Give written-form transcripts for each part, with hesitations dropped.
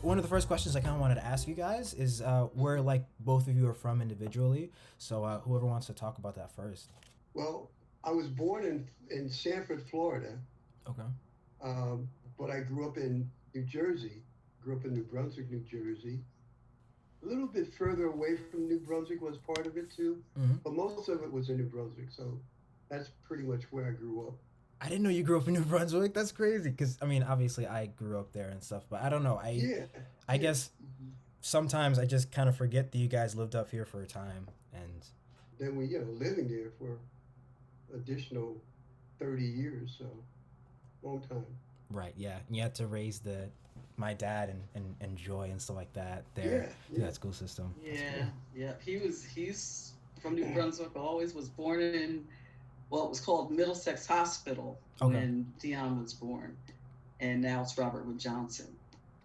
one of the first questions I kind of wanted to ask you guys is where like both of you are from individually. So whoever wants to talk about that first. Well, I was born in Sanford, Florida, Okay. but I grew up in New Jersey. Grew up in New Brunswick, New Jersey. A little bit further away from New Brunswick was part of it too, Hmm. but most of it was in New Brunswick. So that's pretty much where I grew up. I didn't know you grew up in New Brunswick. That's crazy. Cause I mean, obviously I grew up there and stuff, but I don't know. Yeah, I yeah. guess sometimes I just kind of forget that you guys lived up here for a time. And Then we, living there for additional 30 years, so long time. right, yeah, you had to raise the my dad and Joy and stuff like that there Yeah, through yeah. that school system. That's Yeah, cool. yeah. He's from New Brunswick. Always was born in, well, it was called Middlesex Hospital Okay. when Dion was born, and now it's Robert Wood Johnson.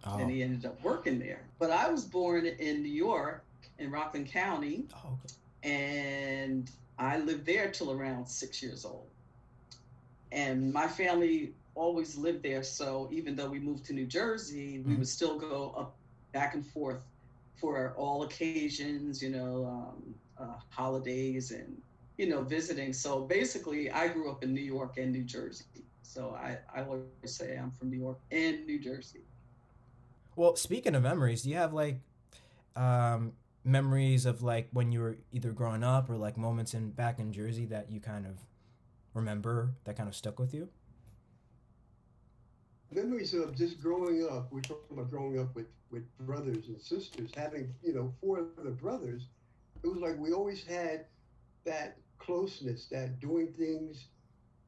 And Oh. he ended up working there. But I was born in New York in Rockland County, Oh. Okay. and I lived there till around 6 years old. And my family always lived there. So even though we moved to New Jersey, we Mm-hmm. would still go up back and forth for all occasions, holidays and, visiting. So basically, I grew up in New York and New Jersey. So I always say I'm from New York and New Jersey. Well, speaking of memories, do you have like um, memories of like when you were either growing up or like moments in back in Jersey that you kind of remember that kind of stuck with you? Memories of just growing up. We're talking about growing up with brothers and sisters. Having four other brothers, it was like we always had that closeness, that doing things.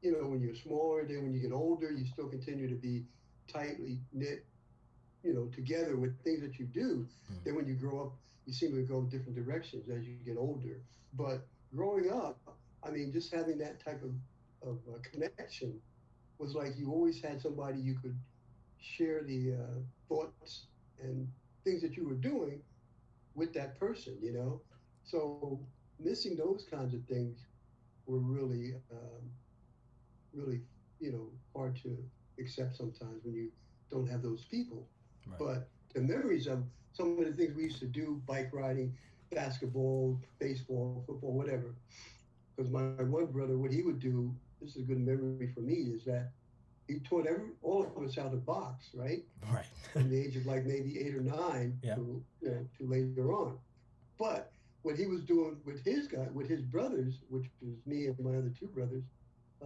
When you're smaller, then when you get older, you still continue to be tightly knit, together with things that you do. Mm. Then when you grow up, you seem to go different directions as you get older. But growing up, I mean, just having that type of connection was like you always had somebody you could share the thoughts and things that you were doing with that person. So missing those kinds of things were really, hard to accept sometimes when you don't have those people. Right. But the memories of some of the things we used to do, bike riding, basketball, baseball, football, whatever. Because my one brother, what he would do, this is a good memory for me, is that he taught all of us how to box, right? Right. From the age of like maybe 8 or 9 Yeah. to later on. But what he was doing with his brothers, which was me and my other two brothers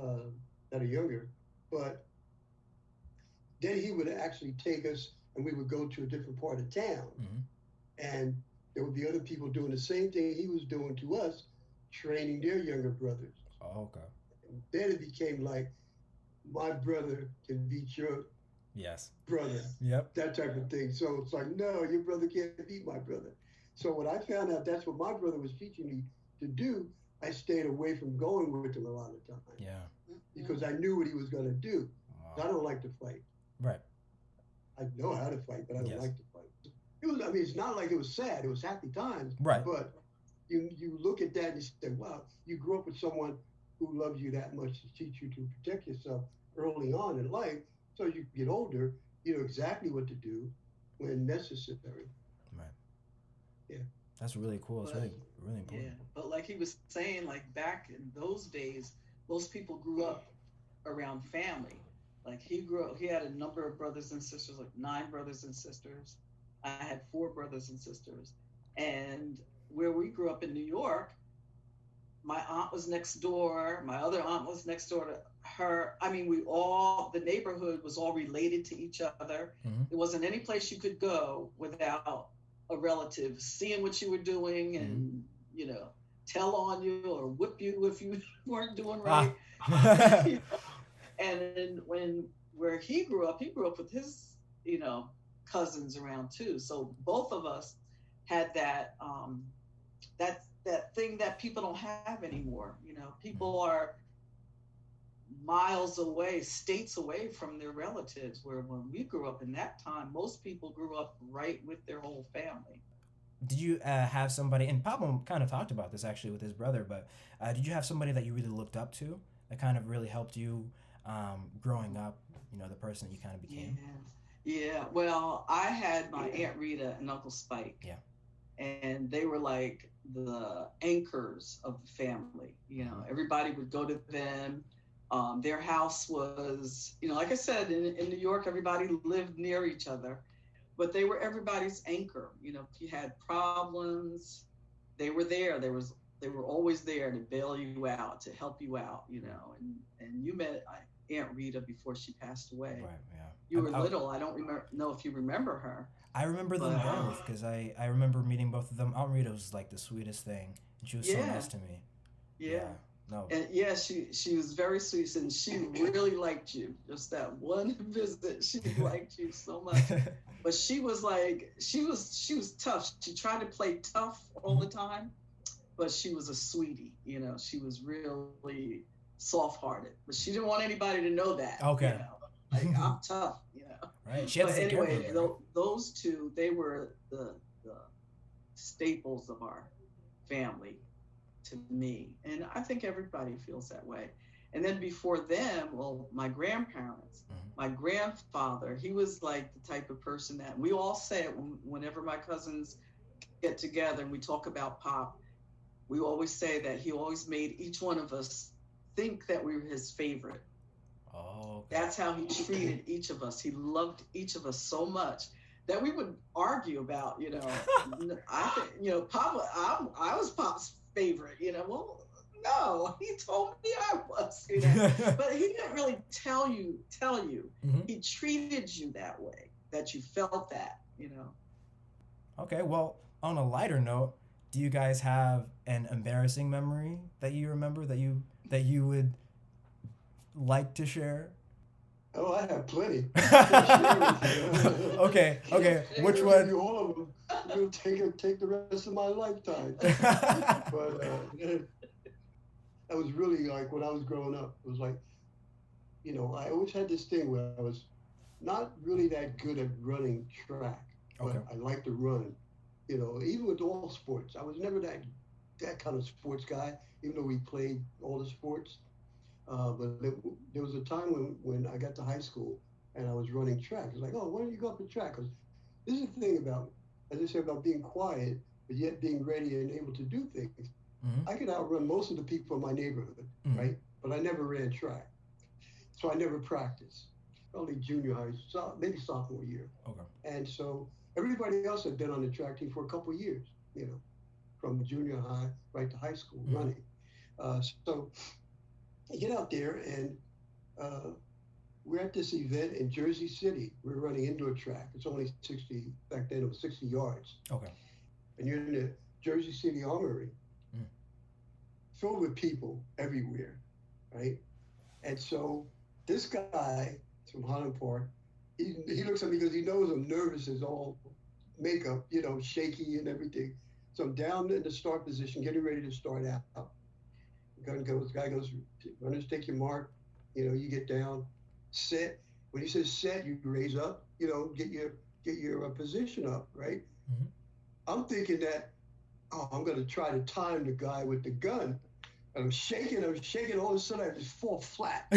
uh, that are younger, but then he would actually take us and we would go to a different part of town, Mm-hmm. and there would be other people doing the same thing he was doing to us, training their younger brothers. Oh, okay. And then it became like my brother can beat your Yes. brother, Yep. that type of thing. So it's like, no, your brother can't beat my brother. So when I found out that's what my brother was teaching me to do, I stayed away from going with him a lot of times Yeah. because I knew what he was going to do. I Wow. don't like to fight. Right. I know how to fight, but I don't Yes. like to fight. It was, I mean, it's not like it was sad. It was happy times, Right. but you look at that and you say, wow, you grew up with someone who loves you that much to teach you to protect yourself early on in life, so you get older, you know exactly what to do when necessary. Right. Yeah, That's really cool. It's But really yeah, important. but like he was saying, like back in those days, most people grew up around family. Like he had a number of brothers and sisters, like 9 brothers and sisters. I had 4 brothers and sisters. And where we grew up in New York, my aunt was next door, my other aunt was next door to her. I mean, the neighborhood was all related to each other. Mm-hmm. There wasn't any place you could go without a relative seeing what you were doing Mm-hmm. and, you know, tell on you or whip you if you weren't doing Ah. right. And then where he grew up with his, cousins around too. So both of us had that thing that people don't have anymore. People are miles away, states away from their relatives. Where when we grew up in that time, most people grew up right with their whole family. Did you have somebody? And Pablo kind of talked about this actually with his brother. But did you have somebody that you really looked up to that kind of really helped you growing up? You know, the person that you kind of Yeah, became. Yeah, well, I had my Aunt Rita and Uncle Spike, Yeah. and they were like the anchors of the family. You know, Hmm. everybody would go to them. Their house was, you know, like I said, in New York, everybody lived near each other, but they were everybody's anchor. You know, if you had problems, they were there. They were always there to bail you out, to help you out. You know, and you met Aunt Rita before she passed away. Right. You Yeah. were little. I don't know if you remember her, I remember them but both because I remember meeting both of them. Aunt Rita was like the sweetest thing, and she was so yeah, nice to me. yeah. Yeah. No. And yeah, she was very sweet, and she really liked you. Just that one visit, she liked you so much. But she was like, she was tough. She tried to play tough all the Mhm. time, but she was a sweetie. You know, she was really soft-hearted, but she didn't want anybody to know that. You Okay. know, like I'm tough. You know. Right. She had to But take care of anyway, everybody. those two, they were the staples of our family to me. And I think everybody feels that way. And then before them, well, my grandparents, Hmm. my grandfather, he was like the type of person that we all say it whenever my cousins get together and we talk about Pop, we always say that he always made each one of us think that we were his favorite. Oh, okay. That's how he treated each of us. He loved each of us so much that we would argue about, you know, I think, you know, Papa, I was Pop's favorite, you know. Well, no, he told me I was, you know, but he didn't really tell you. Hmm. He treated you that way, that you felt that, you know. Okay. Well, on a lighter note, do you guys have an embarrassing memory that you remember that you would like to share? Oh, I have plenty. I can share with you. Okay. Okay. I Which can give one? you all of them. It'll take the rest of my lifetime. But that was really like when I was growing up. It was like, I always had this thing where I was not really that good at running track, but Okay. I like to run. Even with all sports, I was never that kind of sports guy. Even though we played all the sports, but there was a time when I got to high school and I was running track. It's like, oh, why don't you go up the track? Because this is the thing about, as I said, about being quiet, but yet being ready and able to do things. Hmm. I could outrun most of the people in my neighborhood, Hmm. right? But I never ran track. So I never practiced. Only junior high, maybe sophomore year. Okay. And so everybody else had been on the track team for a couple of years, from junior high right to high school Hmm. running. So I get out there and uh, we're at this event in Jersey City. We're running indoor track. It's only 60, back then it was 60 yards. Okay. And you're in the Jersey City Armory, Mm. filled with people everywhere, right? And so this guy from Highland Park, he looks at me because he knows I'm nervous as all makeup, shaky and everything. So I'm down in the start position, getting ready to start out. Guy goes, runners take your mark, you get down, set. When he says set, you raise up, get your position up, right? Hmm. I'm thinking that, oh, I'm gonna try to time the guy with the gun. And I'm shaking, all of a sudden I just fall flat.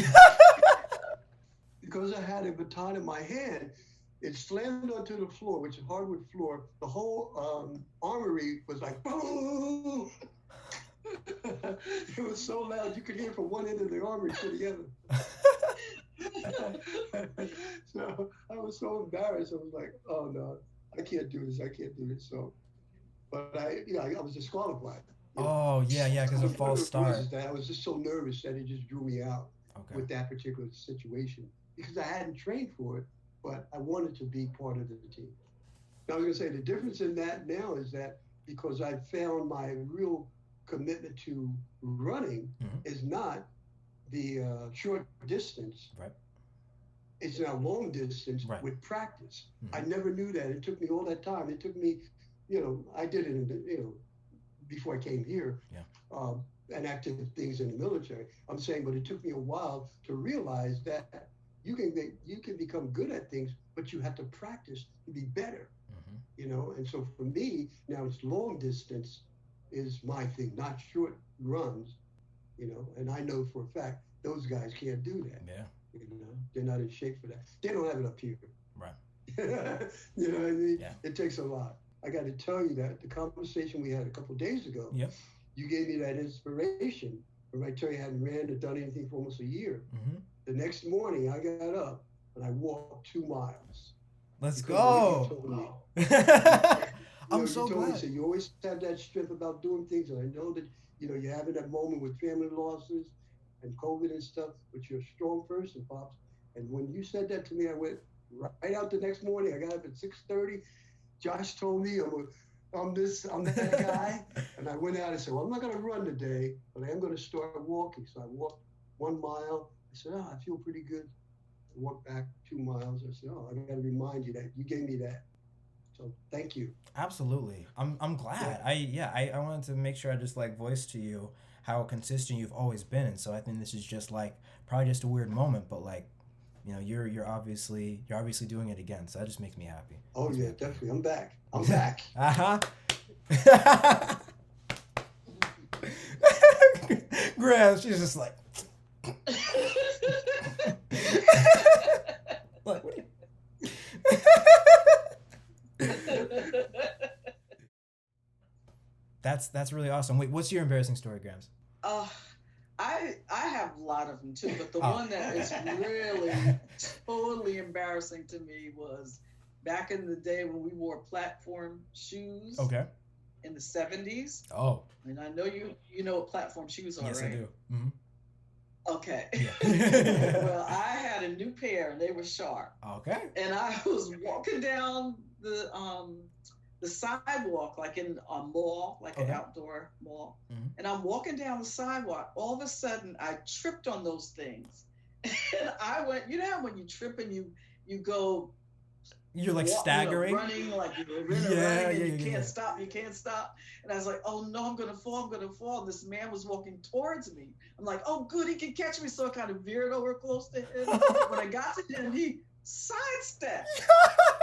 Because I had a baton in my hand, it slammed onto the floor, which is hardwood floor. The whole armory was like, boom! It was so loud you could hear from one end of the armory to the other. So I was so embarrassed. I was like, oh no, I can't do this. I can't do this. So, but I was disqualified. You know, Oh yeah, yeah, because a what false it was start. is that I was just so nervous that it just drew me out Okay. with that particular situation because I hadn't trained for it, but I wanted to be part of the team. Now, I was going to say the difference in that now is that because I found my real commitment to running Hmm. is not the short distance, Right. it's now long distance Right. with practice. I Hmm. never knew that. It took me all that time. It took me, I did it, before I came here, Yeah. um, and active things in the military. I'm saying, but it took me a while to realize that you can become good at things, but you have to practice to be better. Hmm. And so for me now it's long distance is my thing, not short runs. And I know for a fact those guys can't do that. Yeah. They're not in shape for that. They don't have it up here. Right. You know what I mean? Yeah. It takes a lot. I got to tell you that the conversation we had a couple of days ago, Yep. you gave me that inspiration. When I tell you I hadn't ran or done anything for almost a year. Mm-hmm. The next morning, I got up and I walked 2 miles. Let's Because of what you go. told me. I'm You so told me, glad. so you always have that strength about doing things. And I know that, you're having that moment with family losses and COVID and stuff, but you're a strong person, Pops. And when you said that to me, I went right out the next morning. I got up at 6:30. Josh told me I'm that guy. And I went out and said, well, I'm not going to run today, but I am going to start walking. So I walked 1 mile. I said, oh, I feel pretty good. I walked back 2 miles. I said, oh, I got to remind you that you gave me that. So thank you. Absolutely. I'm glad. I wanted to make sure I just like voice to you how consistent you've always been, and so I think this is just like probably just a weird moment, but like, you're obviously doing it again, so that just makes me happy. Oh Makes me yeah, happy. definitely. I'm back. I'm back. Uh-huh. Graham, she's just like like, what do you... That's really awesome. Wait, what's your embarrassing story, Grams? Uh, I have a lot of them too, but the Oh. one that is really totally embarrassing to me was back in the day when we wore platform shoes Okay. in the 70s. Oh, And I know you know what platform shoes are, yes, right? I do. Mm-hmm. Okay. Yeah. Well, I had a new pair and they were sharp. Okay. And I was walking down the sidewalk, like in a mall, like an Okay. outdoor mall. Mhm. And I'm walking down the sidewalk. All of a sudden, I tripped on those things, and I went. You know how when you trip and you go You're like walk, staggering. running, like you're Yeah, running, and yeah, you yeah. can't stop. You can't stop. And I was like, oh no, I'm gonna fall. I'm gonna fall. This man was walking towards me. I'm like, oh good, he can catch me. So I kind of veered over close to him. When I got to him, he sidestepped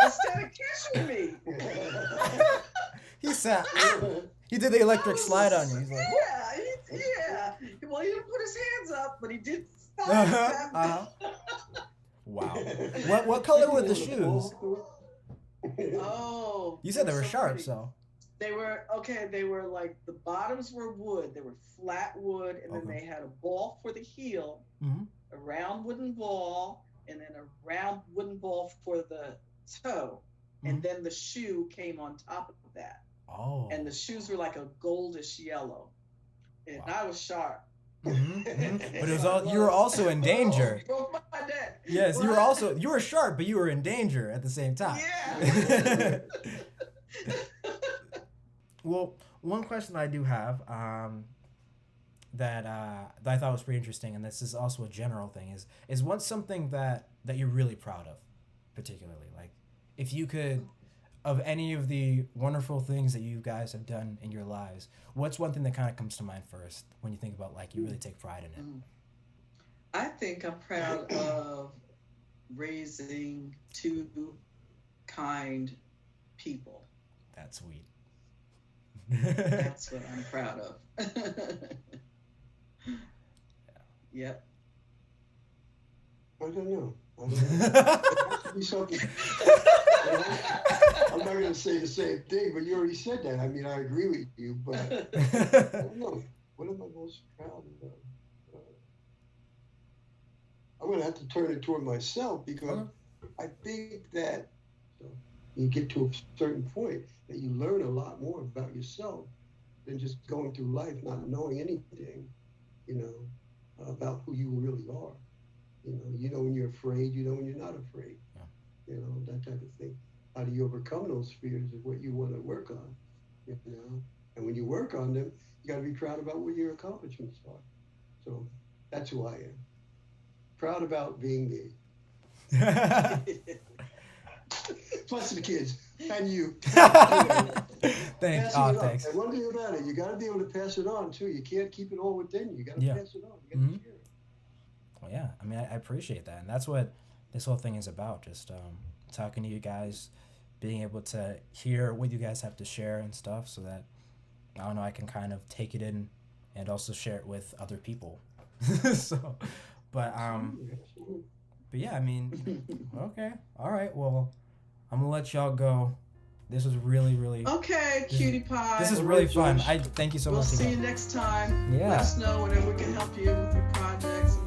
instead of catching me. He sat. He did the electric slide on you. He's like, yeah. Well, he didn't put his hands up, but he did Uh-huh, sidestep. uh-huh. Wow. What color were the shoes? Oh, You said they were so sharp, pretty. so. They were okay. They were like the bottoms were wood. They were flat wood, and then Okay. they had a ball for the heel, Mm-hmm. a round wooden ball, and then a round wooden ball for the toe, and then the shoe came on top of that. Oh. And the shoes were like a goldish yellow, and Wow. I was sharp. Mm-hmm. But it was all. You were also in danger. Broke my neck. Yes, you were What? you were sharp, but you were in danger at the same time. Yeah. Well, one question I do have, that I thought was pretty interesting, and this is also a general thing, is what's something that you're really proud of, particularly, like, if you could, of any of the wonderful things that you guys have done in your lives, what's one thing that kind of comes to mind first when you think about, like, you really take pride in it? I think I'm proud of raising two kind people. That's sweet. That's what I'm proud of. Yep. I don't know. It has to be something. I'm not going to say the same thing, but you already said that. I mean, I agree with you, but I don't know. What am I most proud of? I'm going to have to turn it toward myself because I think that you get to a certain point that you learn a lot more about yourself than just going through life not knowing anything, about who you really are. You know when you're afraid, you know when you're not afraid. Yeah. That type of thing. How do you overcome those fears is what you want to work on, And when you work on them, you got to be proud about what your accomplishments are. So that's who I am. Proud about being me. Plus the kids and you. Thanks. Thanks. And one thing about it, you got to be able to pass it on too. You can't keep it all within you. You got to pass it on. You got to share it. Well, yeah. I mean, I appreciate that, and that's what this whole thing is about. Just talking to you guys, being able to hear what you guys have to share and stuff, so that I don't know, I can kind of take it in and also share it with other people. So, but yeah, I mean, okay, all right. Well, I'm gonna let y'all go. This was really, really. Okay, cutie pie. This is really fun. I thank you so We'll much. see again. you next time. Yeah. Let us know whenever we can help you with your projects.